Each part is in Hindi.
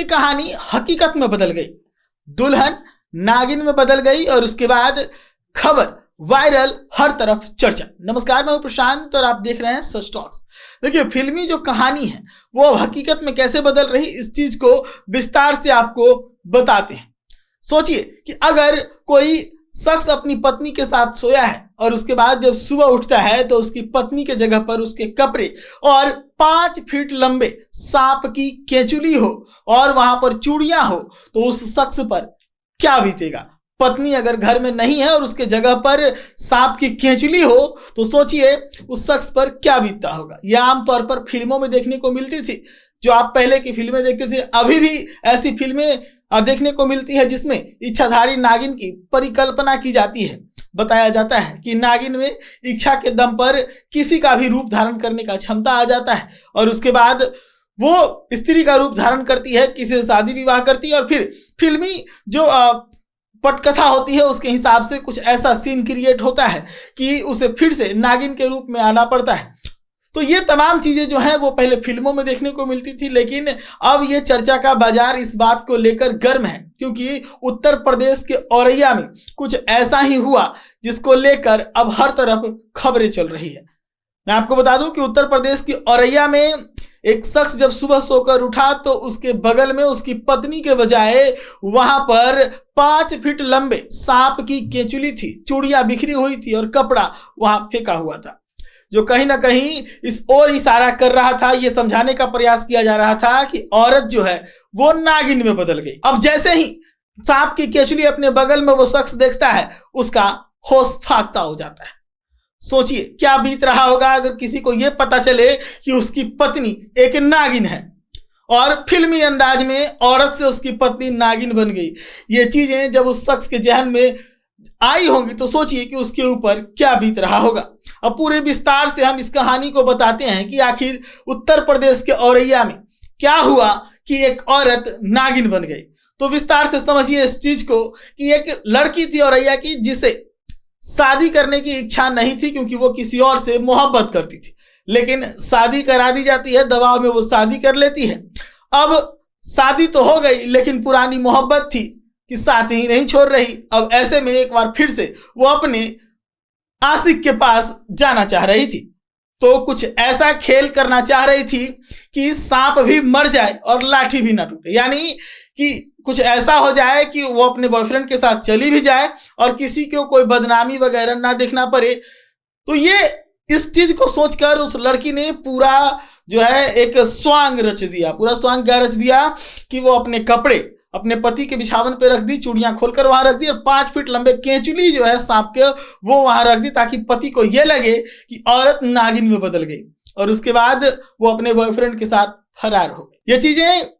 कहानी हकीकत में बदल गई, दुल्हन नागिन में बदल गई और उसके बाद खबर वायरल, हर तरफ चर्चा। नमस्कार, मैं हूं प्रशांत और आप देख रहे हैं सच टॉक्स। देखिए, फिल्मी जो कहानी है वो अब हकीकत में कैसे बदल रही, इस चीज को विस्तार से आपको बताते हैं। सोचिए कि अगर कोई शख्स अपनी पत्नी के साथ सोया है और उसके बाद जब सुबह उठता है तो उसकी पत्नी के जगह पर उसके कपड़े और 5 फीट लंबे सांप की केंचुली हो और वहां पर चूड़ियां हो, तो उस शख्स पर क्या बीतेगा। पत्नी अगर घर में नहीं है और उसके जगह पर सांप की केंचुली हो तो सोचिए उस शख्स पर क्या बीतता होगा। यह आमतौर पर फिल्मों में देखने को मिलती थी, जो आप पहले की फिल्में देखते थे। अभी भी ऐसी फिल्में देखने को मिलती है जिसमें इच्छाधारी नागिन की परिकल्पना की जाती है। बताया जाता है कि नागिन में इच्छा के दम पर किसी का भी रूप धारण करने का क्षमता आ जाता है और उसके बाद वो स्त्री का रूप धारण करती है, किसी से शादी विवाह करती है और फिर फिल्मी जो पटकथा होती है उसके हिसाब से कुछ ऐसा सीन क्रिएट होता है कि उसे फिर से नागिन के रूप में आना पड़ता है। तो ये तमाम चीजें जो हैं वो पहले फिल्मों में देखने को मिलती थी, लेकिन अब ये चर्चा का बाजार इस बात को लेकर गर्म है क्योंकि उत्तर प्रदेश के औरैया में कुछ ऐसा ही हुआ जिसको लेकर अब हर तरफ खबरें चल रही है। मैं आपको बता दूं कि उत्तर प्रदेश के औरैया में एक शख्स जब सुबह सोकर उठा तो उसके बगल में उसकी पत्नी के बजाय वहां पर 5 फीट लंबे सांप की केंचुली थी, चूड़ियां बिखरी हुई थी और कपड़ा वहां फेंका हुआ था, जो कहीं ना कहीं इस ओर इशारा कर रहा था। यह समझाने का प्रयास किया जा रहा था कि औरत जो है वो नागिन में बदल गई। अब जैसे ही सांप की केंचुली अपने बगल में वो शख्स देखता है, उसका होश फाख्ता हो जाता है। सोचिए क्या बीत रहा होगा अगर किसी को यह पता चले कि उसकी पत्नी एक नागिन है और फिल्मी अंदाज में औरत से उसकी पत्नी नागिन बन गई। ये चीजें जब उस शख्स के जहन में आई होंगी तो सोचिए कि उसके ऊपर क्या बीत रहा होगा। अब पूरे विस्तार से हम इस कहानी को बताते हैं कि आखिर उत्तर प्रदेश के औरैया में क्या हुआ कि एक औरत नागिन बन गई। तो विस्तार से समझिए इस चीज को कि एक लड़की थी औरैया की जिसे शादी करने की इच्छा नहीं थी क्योंकि वो किसी और से मोहब्बत करती थी, लेकिन शादी करा दी जाती है, दबाव में वो शादी कर लेती है। अब शादी तो हो गई लेकिन पुरानी मोहब्बत थी कि साथ ही नहीं छोड़ रही। अब ऐसे में एक बार फिर से वो अपने आशिक के पास जाना चाह रही थी, तो कुछ ऐसा खेल करना चाह रही थी कि सांप भी मर जाए और लाठी भी ना टूटे, यानी कि कुछ ऐसा हो जाए कि वो अपने बॉयफ्रेंड के साथ चली भी जाए और किसी को कोई बदनामी वगैरह ना देखना पड़े। तो ये इस चीज को सोचकर उस लड़की ने पूरा जो है एक स्वांग रच दिया। पूरा स्वांग क्या रच दिया कि वो अपने कपड़े अपने पति के बिछावन पे रख दी, चूड़ियां खोलकर वहां रख दी और 5 फीट लंबे केंचुली जो है सांप के वो वहां रख दी ताकि पति को यह लगे कि औरत नागिन में बदल गई और उसके बाद वो अपने बॉयफ्रेंड के साथ फरार हो गई। ये चीजें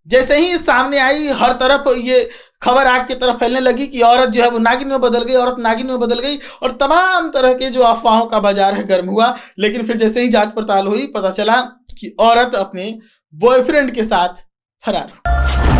जैसे ही सामने आई, हर तरफ ये खबर आग की तरफ फैलने लगी कि औरत जो है वो नागिन में बदल गई, औरत नागिन में बदल गई और तमाम तरह के जो अफवाहों का बाजार है गर्म हुआ। लेकिन फिर जैसे ही जांच पड़ताल हुई पता चला कि औरत अपने बॉयफ्रेंड के साथ फरार हो।